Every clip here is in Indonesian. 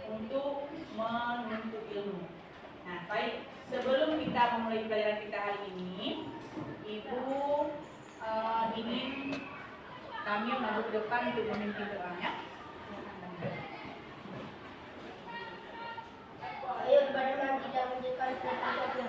untuk menuntut ilmu. Nah, baik, sebelum kita memulai pelajaran kita hari ini, Ibu ingin kami maju ke depan untuk memimpin doanya. Ayo benar kita menjelaskan saja.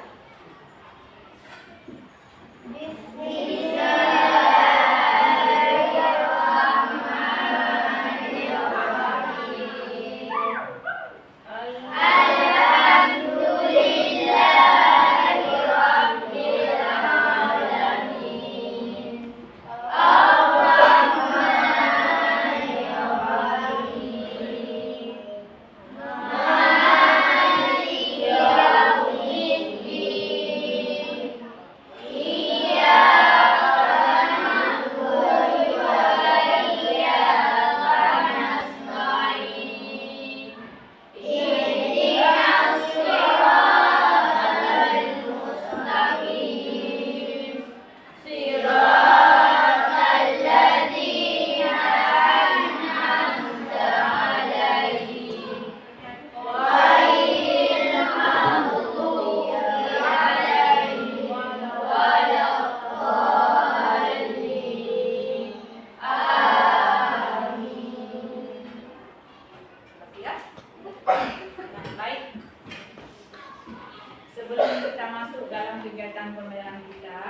Sebelum kita masuk dalam kegiatan pembelajaran kita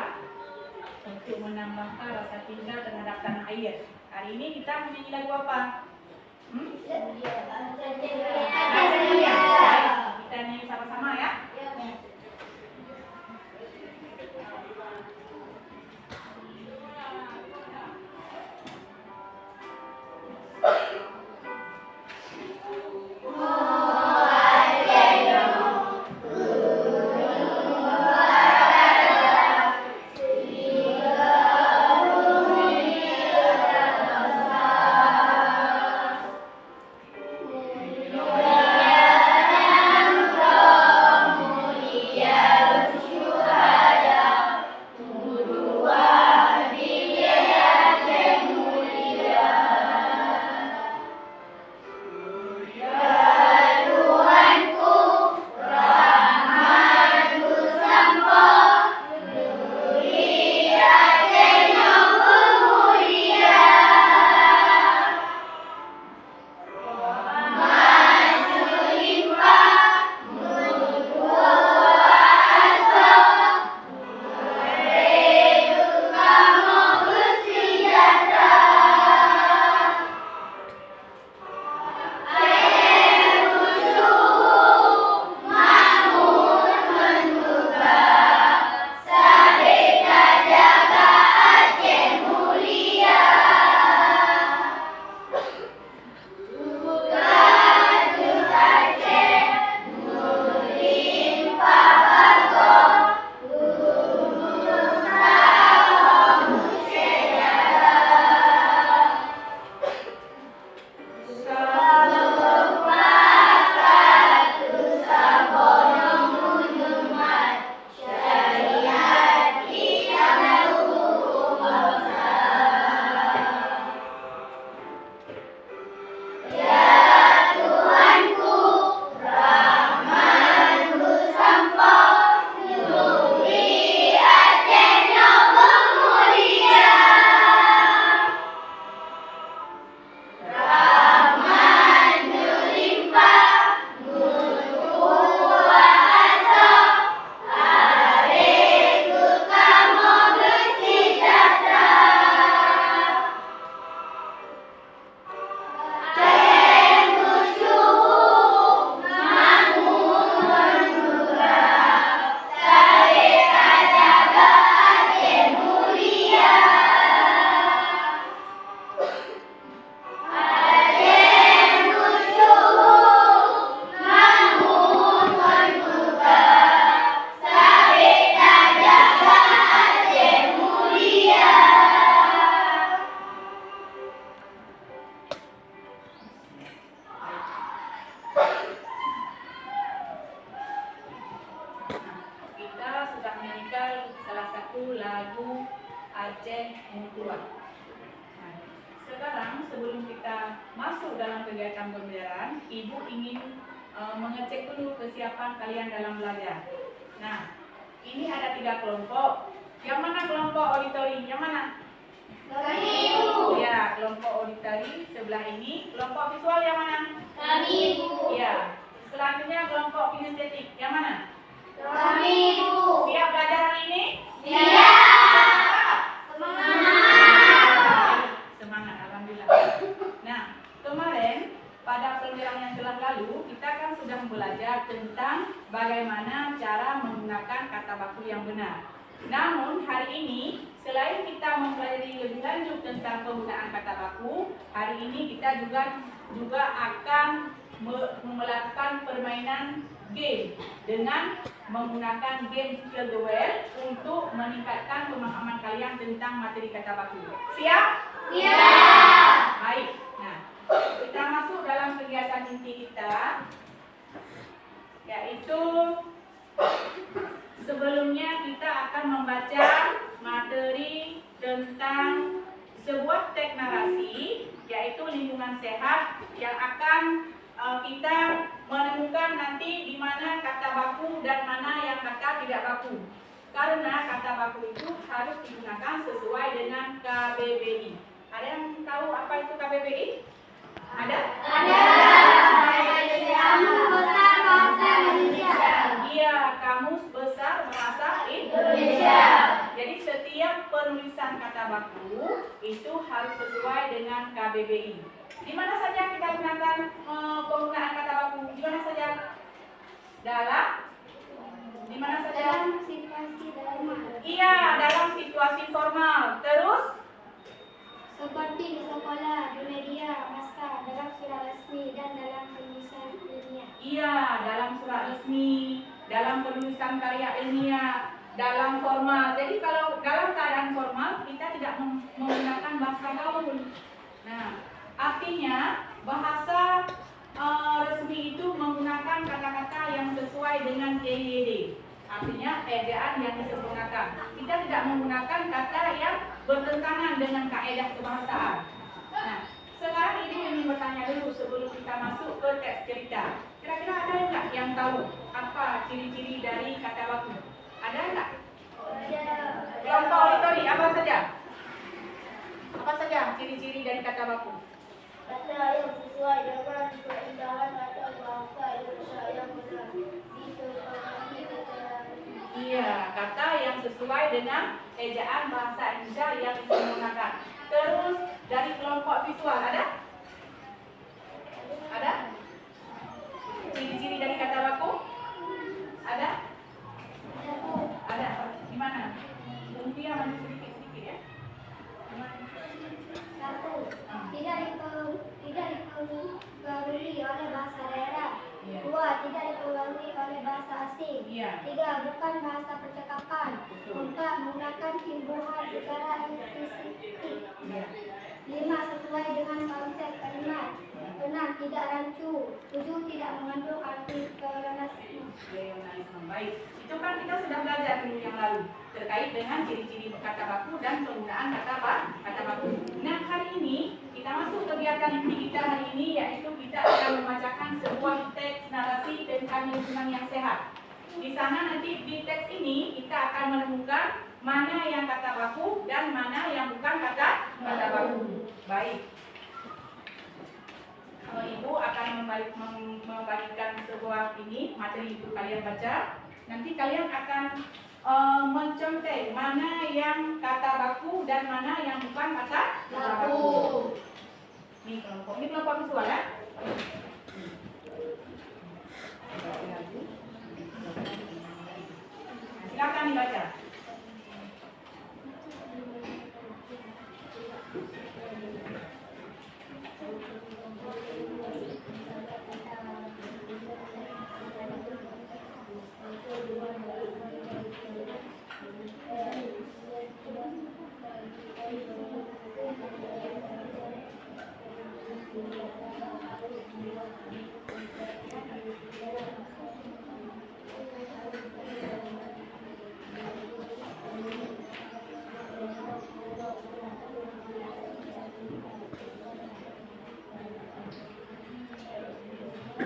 untuk menambahkan rasa cinta terhadap tanah air, hari ini kita menyanyi lagu apa? Kita nyanyi sama-sama ya. Ibu ingin mengecek dulu kesiapan kalian dalam belajar. Nah, ini ada 3 kelompok. Yang mana kelompok auditori? Yang mana? Kami, Ibu. Ya, kelompok auditori sebelah ini. Kelompok visual yang mana? Kami, Ibu. Ya. Selanjutnya kelompok kinestetik. Yang mana? Kami, Ibu. Siap belajar hari ini? Siap. Semangat. Semangat, alhamdulillah. Nah, kemarin pada pelajaran yang telah lalu kita kan sudah belajar tentang bagaimana cara menggunakan kata baku yang benar. Namun hari ini selain kita mempelajari lebih lanjut tentang penggunaan kata baku, hari ini kita juga akan melakukan permainan game dengan menggunakan game skill the well untuk meningkatkan pemahaman kalian tentang materi kata baku. Siap? Siap. Baik. Nah, kita masuk dalam kegiatan inti kita, yaitu sebelumnya kita akan membaca materi tentang sebuah teks narasi, yaitu lingkungan sehat, yang akan kita menemukan nanti di mana kata baku dan mana yang kata tidak baku. Karena kata baku itu harus digunakan sesuai dengan KBBI. Ada yang tahu apa itu KBBI? Ada? Ada. Kamus Besar Bahasa Indonesia. Iya, Kamus Besar Bahasa Indonesia. Jadi setiap penulisan kata baku itu harus sesuai dengan KBBI. Di mana saja kita gunakan penggunaan kata baku? Di mana saja? Di mana saja? Dalam situasi formal. Iya, dalam situasi formal. Terus? Seperti di sekolah, di media massa, dalam surat resmi dan dalam penulisan ilmiah. Iya, dalam surat resmi, dalam penulisan karya ilmiah, dalam formal. Jadi kalau dalam keadaan formal kita tidak menggunakan bahasa gaul. Nah, artinya bahasa resmi itu menggunakan kata-kata yang sesuai dengan EYD. Artinya ejaan yang disempurnakan. Kita tidak menggunakan kata yang bertentangan dengan kaidah kebahasaan. Nah, sekarang Ibu ingin bertanya dulu sebelum kita masuk ke teks cerita. Kira-kira ada enggak yang tahu apa ciri-ciri dari kata baku? Ada enggak? Kelompok auditori apa saja? Apa saja ciri-ciri dari kata baku? Kata yang sesuai dengan keindahan atau bahasa Indonesia yang benar. Disepakati kata. Iya, kata yang sesuai dengan ejaan bahasa Indonesia yang disempurnakan. Terus dari kelompok visual ada? Ada? Ciri-ciri dari kata baku? Ada? Ada. Di mana? Mungkin maju sedikit-sedikit ya. Satu, tidak dipengaruhi oleh bahasa daerah. Iya. Dua, tidak dipengaruhi oleh bahasa asing. Iya. Tiga, bukan bahasa percakapan. Betul. Empat, menggunakan imbuhan secara implisitif. Iya. Lima, sesuai dengan konsep kalimat. Enam, tidak rancu. Tujuh, tidak mengandung arti pleonasme. Pleonasme. Baik. Itu kan kita sudah belajar minggu yang lalu terkait dengan ciri-ciri kata baku dan penggunaan kata baku. Nah, hari ini kita masuk kegiatan inti kita hari ini, yaitu kita akan membacakan sebuah teks narasi tentang lingkungan yang sehat. Di sana nanti di teks ini kita akan menemukan mana yang kata baku dan mana yang bukan kata baku. Baik. Ibu akan membagikan sebuah materi itu kalian baca. Nanti kalian akan mencontek mana yang kata baku dan mana yang bukan kata baku. Ini kelompok visual ya. Silakan dibaca.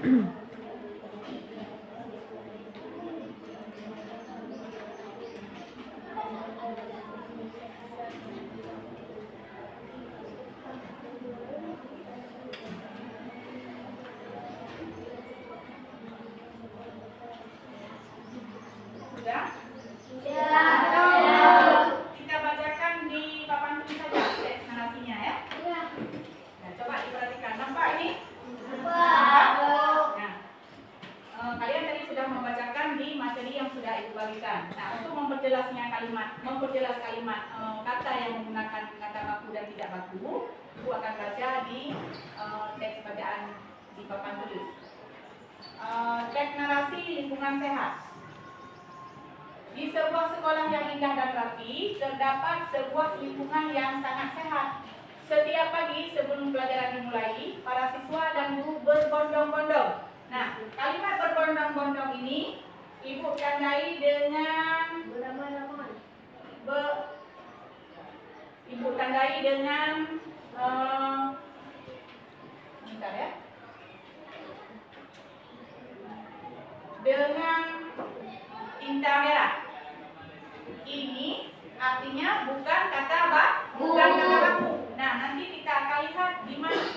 Sudah? Kita bacakan di papan tulis saja teks narasinya ya. Nah, coba diperhatikan. Nampak ini? Nah, kalian tadi sudah membacakan di materi yang sudah ibu bagikan. Nah, untuk memperjelas kalimat kata yang menggunakan kata baku dan tidak baku, ibu akan baca di teks bacaan di papan tulis. Teks narasi lingkungan sehat. Di sebuah sekolah yang indah dan rapi, terdapat sebuah lingkungan yang sangat sehat. Setiap pagi sebelum pelajaran dimulai, para siswa dan guru berbondong-bondong. Nah, kalimat berbondong-bondong ini ibu tandai dengan bentar ya. Dengan tinta merah. Ini artinya bukan kata baku. Nah, nanti kita akan lihat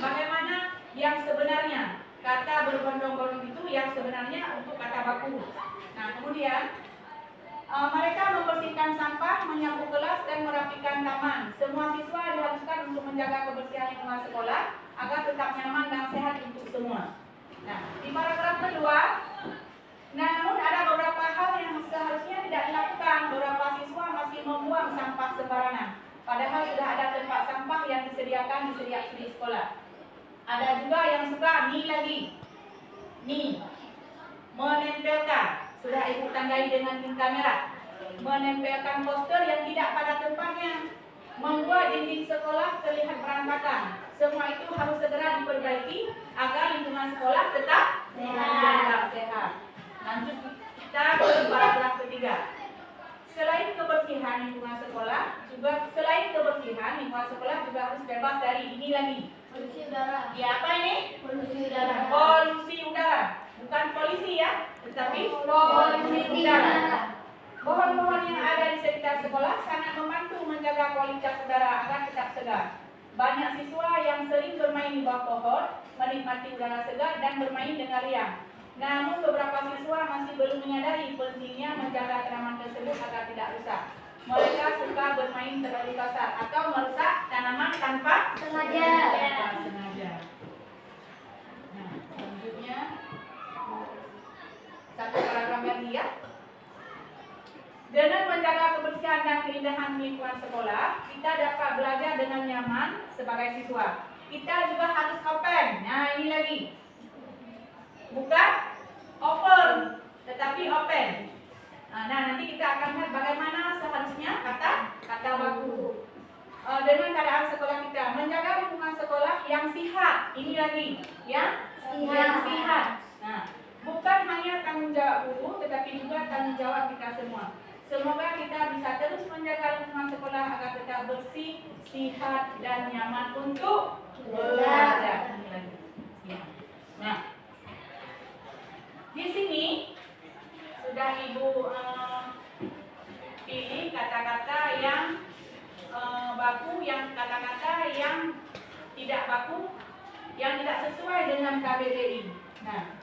bagaimana yang sebenarnya. Kata berbondong-bondong itu yang sebenarnya untuk kata baku. Nah, kemudian mereka membersihkan sampah, menyapu kelas, dan merapikan taman. Semua siswa diharuskan untuk menjaga kebersihan lingkungan sekolah agar tetap nyaman dan sehat untuk semua. Nah, di paragraf kedua, namun ada beberapa hal yang seharusnya tidak dilakukan. Beberapa siswa masih membuang sampah sembarangan, padahal sudah ada tempat sampah yang disediakan di setiap sudut sekolah. Ada juga yang suka menempelkan, sudah ibu tandai dengan tinta merah, menempelkan poster yang tidak pada tempatnya, membuat dinding sekolah terlihat berantakan. Semua itu harus segera diperbaiki agar lingkungan sekolah tetap sehat. Lanjut kita ke paragraf ketiga. Selain kebersihan lingkungan sekolah juga harus bebas dari ini lagi. Polusi udara. Ya, apa ini? Polusi udara. Polusi udara. Bukan polisi ya, tetapi polusi udara. Pohon-pohon yang ada di sekitar sekolah sangat membantu menjaga kualitas udara agar tetap segar. Banyak siswa yang sering bermain di bawah pohon, menikmati udara segar dan bermain dengan riang. Namun beberapa siswa masih belum menyadari pentingnya menjaga tanaman tersebut agar tidak rusak. Mereka suka bermain terlalu kasar atau merusak tanaman tanpa sengaja. Nah, selanjutnya satu paragraf lagi ya. Dengan menjaga kebersihan dan keindahan lingkungan sekolah, kita dapat belajar dengan nyaman sebagai siswa. Kita juga harus open. Nah, ini lagi. Bukan open, tetapi open. Nah, nanti kita akan lihat bagaimana seharusnya kata baku. Dengan keadaan sekolah kita, menjaga lingkungan sekolah yang sehat. Ini lagi, yang sehat. Nah, bukan hanya tanggung jawab guru, tetapi juga tanggung jawab kita semua. Semoga kita bisa terus menjaga lingkungan sekolah agar tetap bersih, sehat, dan nyaman untuk belajar. Ini lagi. Nah, di sini sudah ibu pilih kata-kata yang baku, yang kata-kata yang tidak baku, yang tidak sesuai dengan KBBI. Nah,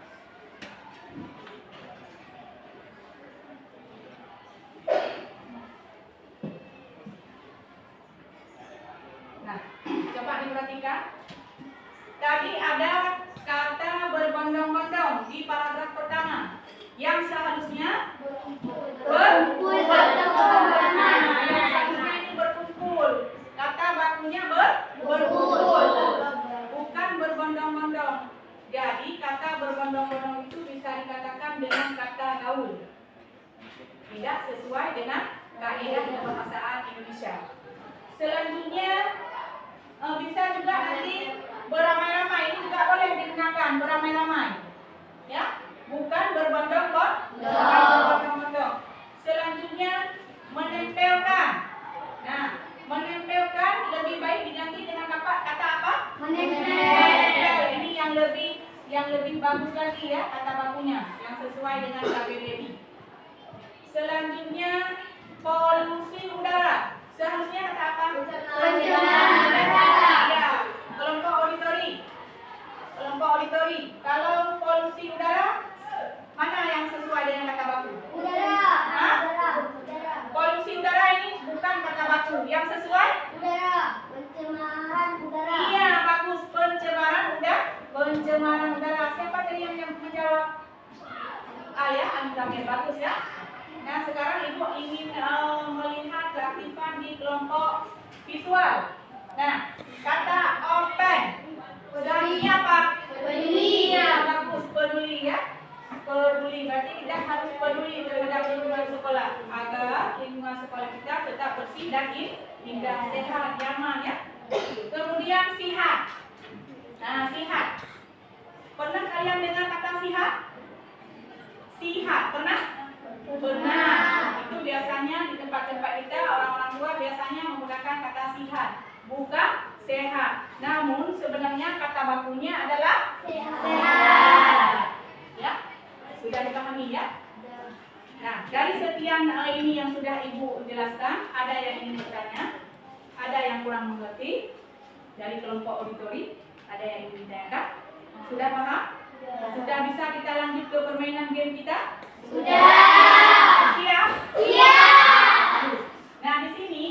coba diperhatikan. Tadi ada kata berbondong-bondong di paragraf pertama yang seharusnya berkumpul. Yang seharusnya ini berkumpul. Kata bakunya berkumpul, bukan berbondong-bondong. Jadi kata berbondong-bondong itu bisa dikatakan dengan kata gaul. Tidak sesuai dengan kaidah bahasa Indonesia. Selanjutnya bisa juga nanti beramai-ramai, ini juga boleh digunakan beramai-ramai, ya, bukan berbondong-bondong. Selanjutnya menempelkan. Nah, menempelkan lebih baik diganti dengan kata apa? Menempel. Ini yang lebih bagus lagi. mengerti ya kata bakunya yang sesuai dengan KBBI. Selanjutnya polusi udara. Seharusnya kata apa? Pencemaran udara. Ya, kelompok auditori. Kelompok auditori. Kalau polusi udara, mana yang sesuai dengan kata baku? Udara. Hah? Udara. Polusi udara ini bukan kata baku. Yang sesuai? Udara. Pencemaran udara. Iya, bagus. Pencemaran udara. Pencemaran udara. Siapa tadi yang menjawab? Ya, Antamir. Bagus ya. Nah, sekarang Ibu ingin melihat keaktifan di kelompok visual. Nah, kata open. Seharusnya apa? Peduli. Iya, bagus. Peduli ya. Peduli. Berarti kita harus peduli terhadap lingkungan sekolah agar lingkungan sekolah kita tetap bersih dan indah, sehat, nyaman ya. Kemudian sihat. Nah, sihat. Pernah kalian dengar kata sihat? Sihat, pernah? Benar. Itu biasanya di tempat-tempat kita orang-orang tua biasanya menggunakan kata sihat, bukan sehat. Namun sebenarnya kata bakunya adalah sehat. Ya, sudah dipahami ya? Nah, dari sekian ini yang sudah Ibu jelaskan, ada yang ingin bertanya, ada yang kurang mengerti dari kelompok auditori, ada yang ingin ditanyakan. Sudah paham? Sudah bisa kita lanjut ke permainan game kita? Sudah. Siap? Siap. Nah, di sini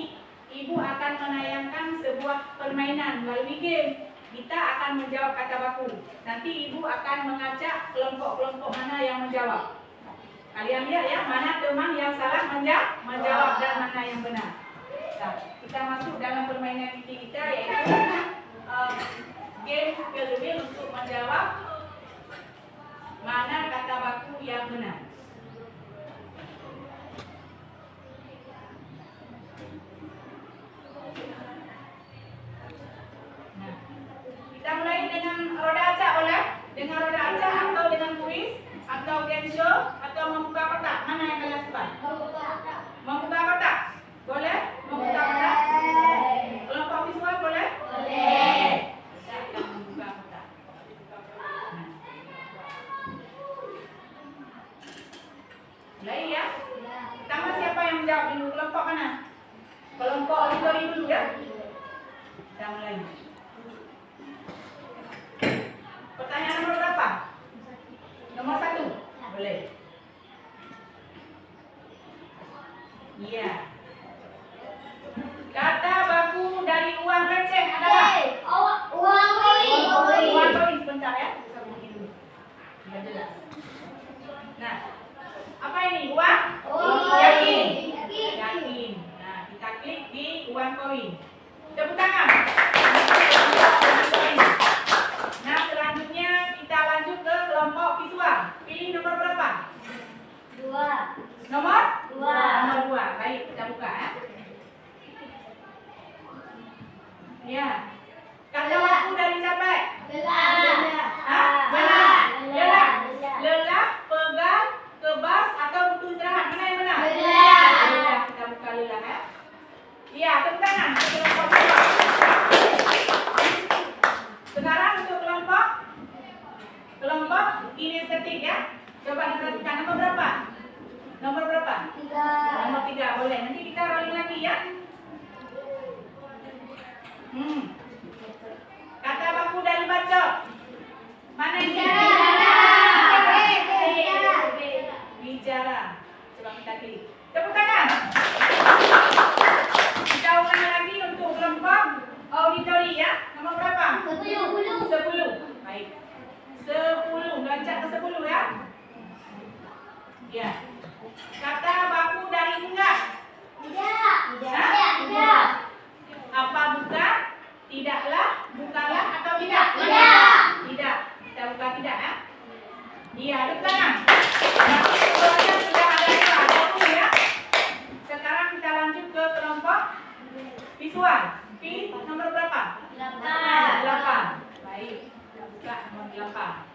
Ibu akan menayangkan sebuah permainan melalui game. Kita akan menjawab kata baku. Nanti Ibu akan mengajak kelompok-kelompok mana yang menjawab. Kalian lihat ya, mana teman yang salah menjawab dan mana yang benar. Nah, kita masuk dalam permainan kita yaitu game skill wheel untuk menjawab mana kata baku yang benar. Nah, kita mulai dengan roda acak boleh? Dengan roda acak atau dengan kuis atau game show atau membuka kotak? Mana yang kalian suka? Membuka kotak? Boleh? Membuka kotak? Kelompok visual boleh? Boleh. Kita membuka kotak. Nah. Mulai ya. Pertama siapa yang menjawab dulu? Kelompok mana? Kelompok auditori dulu ya. Kita mulai. Pertanyaan nomor berapa? Nomor 1. Boleh. Iya. Kata baku dari uang receh adalah Uang koin. uang koin. Sebentar ya. Bisa begini dulu. Biar jelas. Nah, apa ini? Uang? Yakin. Yakin. Nah, kita klik di uang koin. Tepuk tangan. Nah, selanjutnya kita lanjut ke kelompok visual. Pilih nomor berapa? 2. Nomor? 2. Nomor 2. Baik, kita buka ya. Ya. Kata baku dari capek. Hah? Benar. Lelah. Lelah, pegang, kebas atau butuh istirahat. Mana yang benar? Lelah. Lelah. Kita buka lelah ya. Iya, tepuk tangan. Kelompok visual. Sekarang untuk kelompok kinestetik ya. Coba diperhatikan nomor berapa? Nomor berapa? 3. Nomor 3 boleh. Nanti kita rolling lagi ya. Kata baku dari bacot. Mana ini? Bicara. Coba kita klik. Tepuk tangan. Kita ulangi lagi untuk kelompok auditori ya. Nomor berapa? 10. Baik. 10. Meloncat ke 10 ya. Ya. Kata baku dari enggak. Tidak. Apa buka? Tidaklah, bukalah atau tidak? Tidak. Kita buka tidak ya. Iya, tepuk tangan. Nah, keluarga sudah ada 20 ya. Sekarang kita lanjut ke kelompok visual. Pilih nomor berapa? 8. Baik. Kita buka nomor 8.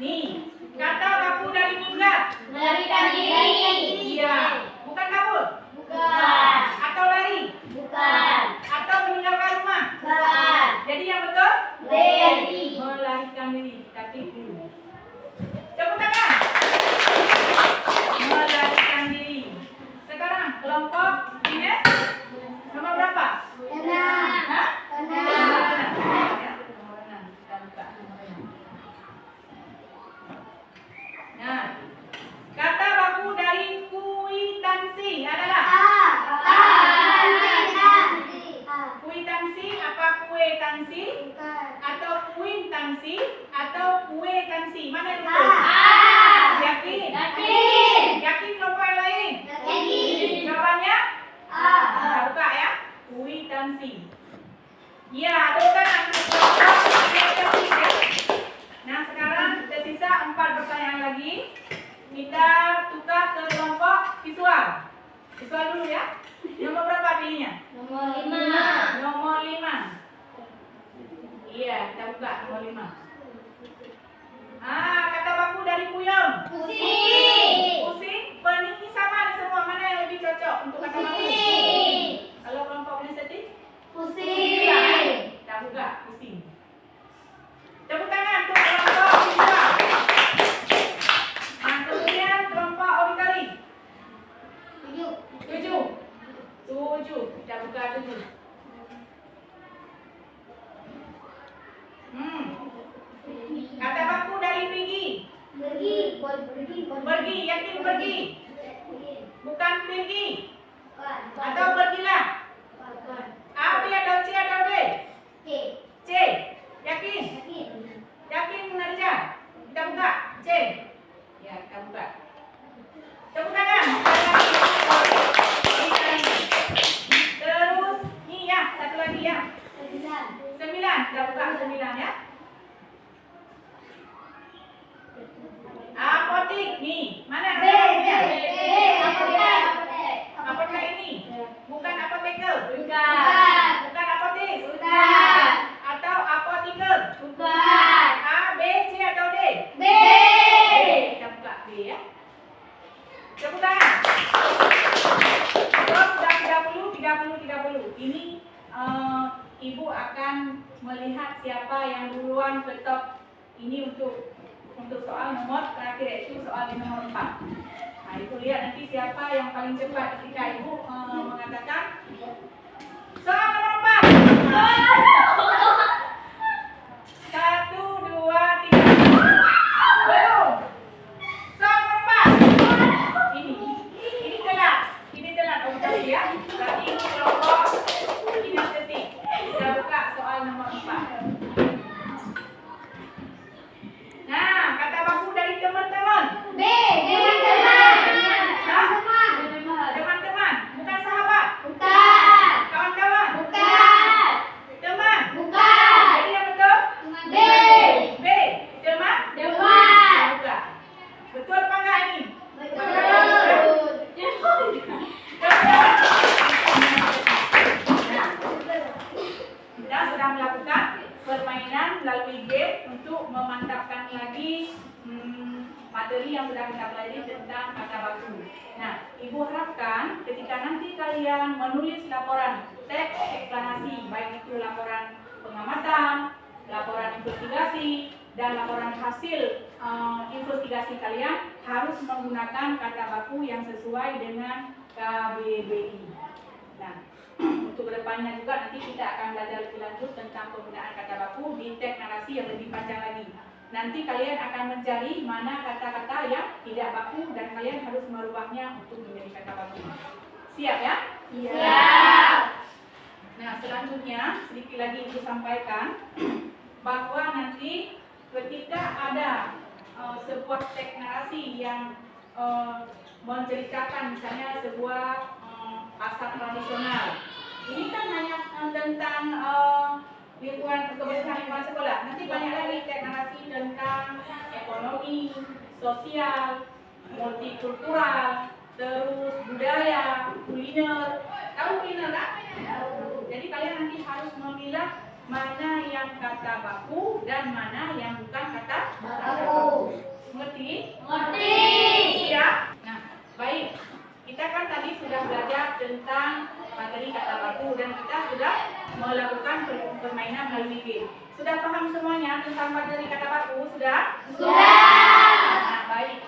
Nih, kata baku dari minggat. Melarikan diri. Iya. Bukan kabur. Bukan. Atau lari. Bukan. Atau meninggalkan rumah. Bukan. Jadi yang betul? Lari. Melarikan diri. Kita klik dulu. Iya, tepuk tangan. Ya. Nah, sekarang tersisa 4 pertanyaan lagi. Kita tukar ke kelompok visual. Visual dulu ya. Nomor berapa pilihnya? Nomor 5. Nomor 5. Iya, kita buka nomor 5. Kata baku dari Puyem. Pusing. Pusing, pening sama ada semua. Mana yang lebih cocok untuk kata baku? Pusing. Kalau kelompok inisiatif? Pusing. Kita buka, pusing. Tepuk tangan untuk kelompok visual. Nah, kemudian kelompok auditory. 7. Kita buka 7. Kata baku dari pergi. Pergi, yakin pergi? Bukan pergi. Atau pergilah. A, B atau C atau D? C. Yakin? Yakin Narja? Kita buka. C. Ya, kita buka. Tepuk tangan. Terus, nih ya, satu lagi ya. 9. Kita buka 9 ya. Apotik nih. Mana apoteknya? Apotek ini. Bukan apoteker. Bukan apotis. Atau apoteker. A, B, C atau D? B. Kita buka B ya. Tepuk tangan. Sudah 30. Ini ibu akan melihat siapa yang duluan ketok ini untuk soal nomor terakhir, yaitu soal nomor 4. Nah, ibu lihat nanti siapa yang paling cepat ketika ibu mengatakan soal nomor 4. 1, 2, 3. Belum. Soal nomor 4. Ini telat auditory ya. Berarti ini kelompok inisiatif. Kita buka soal nomor 4. Nah, kata baku dari teman-teman. Teman-teman, bukan sahabat. Kawan-kawan. Teman. Jadi yang betul? B. Teman. Buka. Betul apa enggak ini? Kita sudah melakukan permainan melalui game untuk memantapkan lagi materi yang sudah kita pelajari tentang kata baku. Nah, ibu harapkan ketika nanti kalian menulis laporan teks eksplanasi, baik itu laporan pengamatan, laporan investigasi, dan laporan hasil investigasi kalian harus menggunakan kata baku yang sesuai dengan KBBI. Nah, untuk kedepannya juga nanti kita akan belajar lebih lanjut tentang penggunaan kata baku di teks narasi yang lebih panjang lagi. Nanti kalian akan mencari mana kata-kata yang tidak baku dan kalian harus merubahnya untuk menjadi kata baku. Siap ya? Siap. Nah, selanjutnya sedikit lagi ibu sampaikan bahwa nanti ketika ada sebuah teks narasi yang menceritakan misalnya sebuah pasar tradisional. Ini kan hanya tentang lingkungan kebersihan lingkungan sekolah. Nanti banyak lagi teks narasi tentang ekonomi, sosial, multikultural, terus budaya, kuliner. Tahu kuliner kan? Jadi kalian nanti harus memilah mana yang kata baku dan mana yang bukan kata baku. Ngerti? Siap? Nah, baik. Kita kan tadi sudah belajar tentang materi kata baku dan kita sudah melakukan permainan melalui game. Sudah paham semuanya tentang materi kata baku? Sudah? Nah, baik.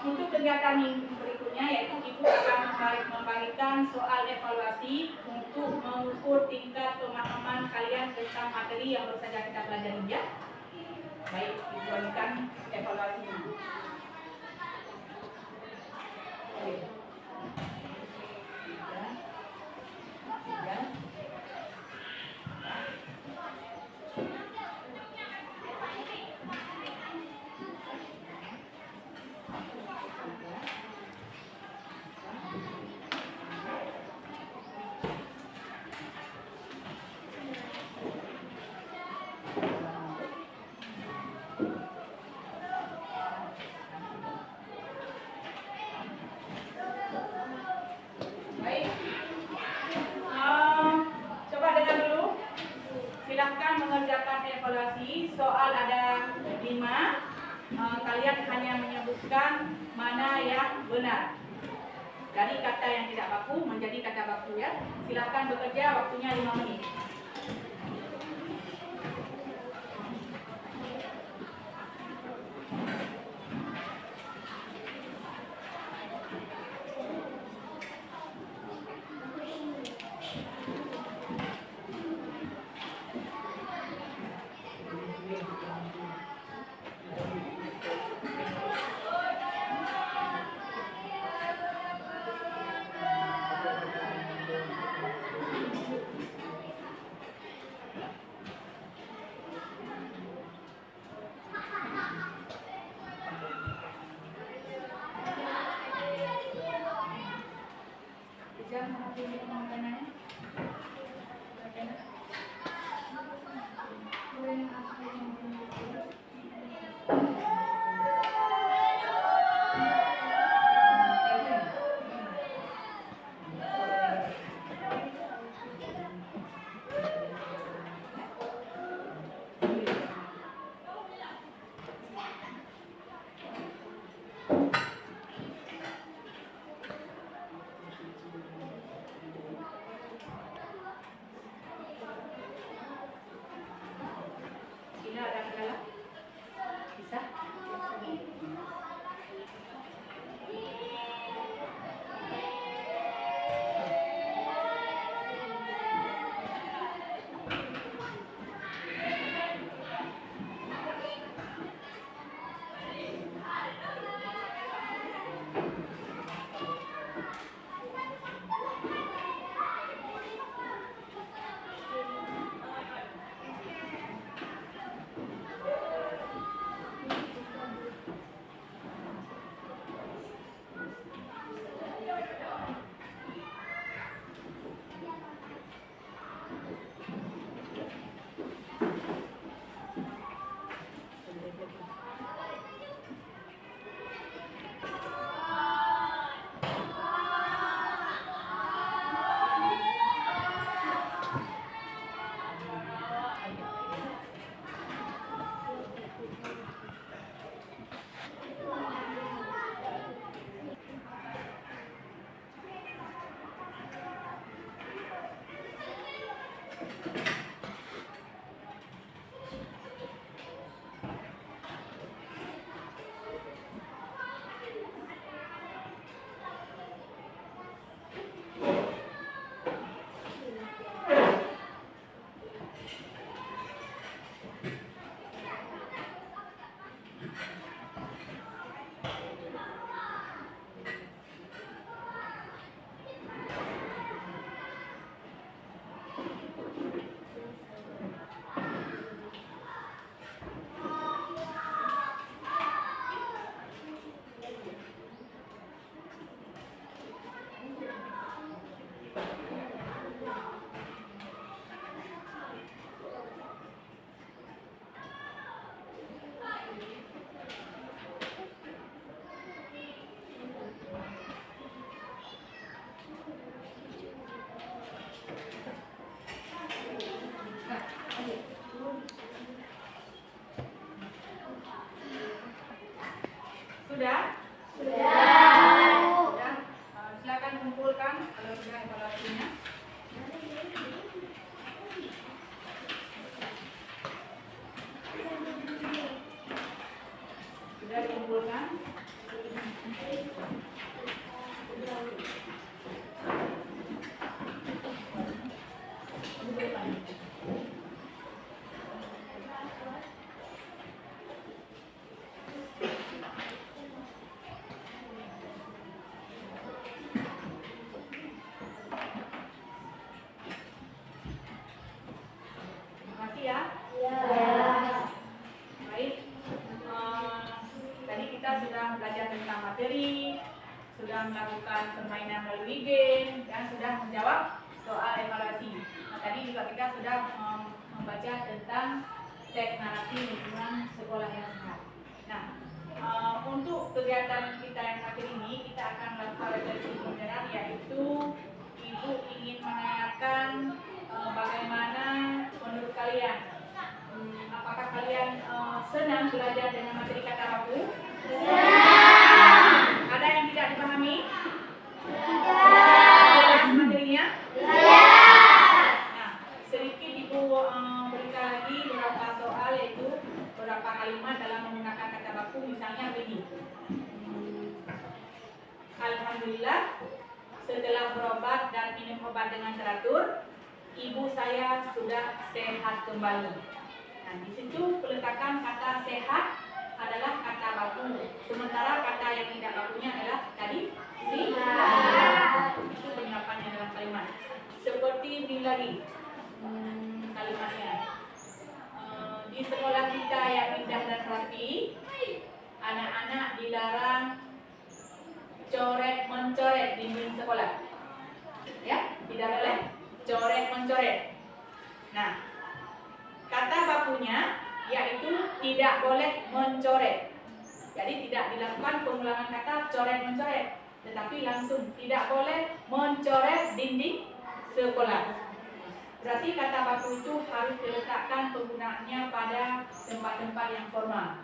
Untuk kegiatan minggu berikutnya yaitu ibu akan memberikan soal evaluasi untuk mengukur tingkat pemahaman kalian tentang materi yang baru saja kita pelajari ya. Baik, ibu berikan evaluasinya. kalian hanya menyebutkan mana yang benar. Dari kata yang tidak baku menjadi kata baku ya. Silakan bekerja, waktunya 5 menit. Jangan makanannya. Tidak ada kendala? Bisa? Sudah? Sudah. Silakan kumpulkan kalau sudah evaluasinya. Sudah dikumpulkan. Makasih ya. Baik. Tadi kita sudah belajar tentang materi, sudah melakukan permainan melalui game, dan sudah menjawab soal evaluasi. Nah, tadi juga kita sudah membaca tentang teks narasi lingkungan sekolah yang sehat. Nah, untuk kegiatan kita yang akhir ini, kita akan melakukan refleksi pembelajaran, yaitu Ibu ingin menanyakan bagaimana menurut kalian, apakah kalian senang belajar dengan materi kata baku KBBI. Alhamdulillah, setelah berobat dan minum obat dengan teratur, ibu saya sudah sehat kembali. Nah, di situ peletakan kata sehat adalah kata baku. Sementara kata yang tidak bakunya adalah tadi sehat. Itu penyerapannya dalam kalimat. Seperti ini lagi kalimatnya. Di sekolah kita yang indah dan rapi, anak-anak dilarang coret-mencoret dinding sekolah. Ya, tidak boleh coret-mencoret. Nah, kata bakunya yaitu tidak boleh mencoret. Jadi tidak dilakukan pengulangan kata coret-mencoret, tetapi langsung tidak boleh mencoret dinding sekolah. Berarti kata baku itu harus diletakkan penggunaannya pada tempat-tempat yang formal.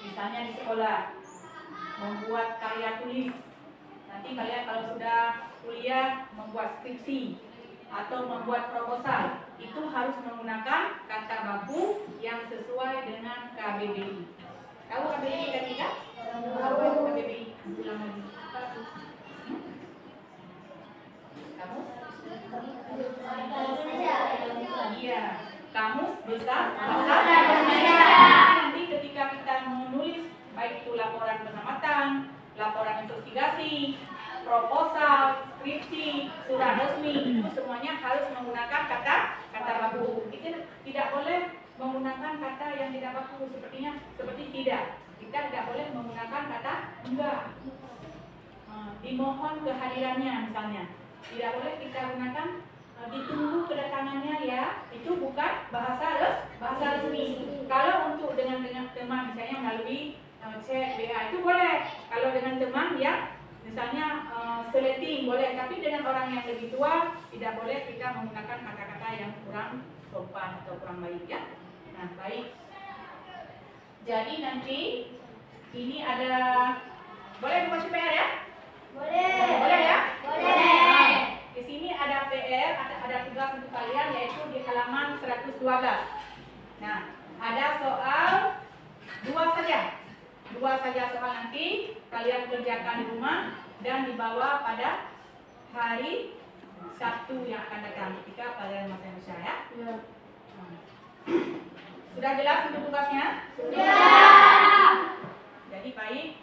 Misalnya di sekolah, membuat karya tulis. Nanti kalian kalau sudah kuliah membuat skripsi atau membuat proposal, itu harus menggunakan kata baku yang sesuai dengan KBBI. Tahu KBBI kan tidak? Tahu KBBI? Ulang lagi. Kamu? Iya, Kamus Besar Bahasa Indonesia. Nanti ketika kita menulis baik itu laporan pengamatan, laporan investigasi, proposal, skripsi, surat resmi, itu semuanya harus menggunakan kata baku. Kita tidak boleh menggunakan kata yang tidak baku seperti tidak. Kita tidak boleh menggunakan kata enggak. Dimohon kehadirannya misalnya. Tidak boleh kita gunakan ditunggu kedatangannya ya. Itu bukan bahasa resmi. Kalau untuk dengan teman misalnya melalui chat WA itu boleh. Kalau dengan teman ya misalnya seleting boleh, tapi dengan orang yang lebih tua tidak boleh kita menggunakan kata-kata yang kurang sopan atau kurang baik ya. Nah, baik. Jadi nanti ini ada, boleh buka PR ya? Boleh ya? Nah, di sini ada PR, ada tugas untuk kalian yaitu di halaman 112. Nah, ada soal dua saja soal nanti kalian kerjakan di rumah dan dibawa pada hari Sabtu yang akan datang ketika pelajaran bahasa Indonesia ya. Sudah jelas untuk tugasnya? Sudah. Jadi baik.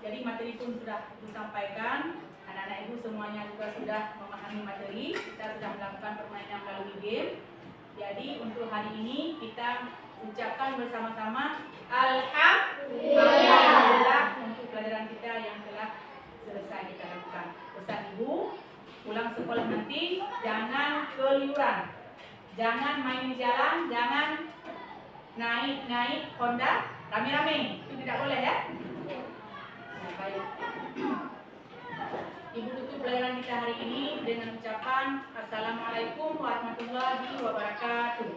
Jadi materi pun sudah disampaikan. Anak-anak ibu semuanya juga sudah memahami materi. Kita sudah melakukan permainan melalui game. Jadi untuk hari ini kita ucapkan bersama-sama Alhamdulillah untuk pelajaran kita yang telah selesai kita lakukan. Pesan ibu, pulang sekolah nanti jangan keluyuran, jangan main di jalan, jangan naik Honda rame-rame, itu tidak boleh ya. Nah, baik. Ibu tutup pelajaran kita hari ini dengan ucapan Assalamualaikum warahmatullahi wabarakatuh.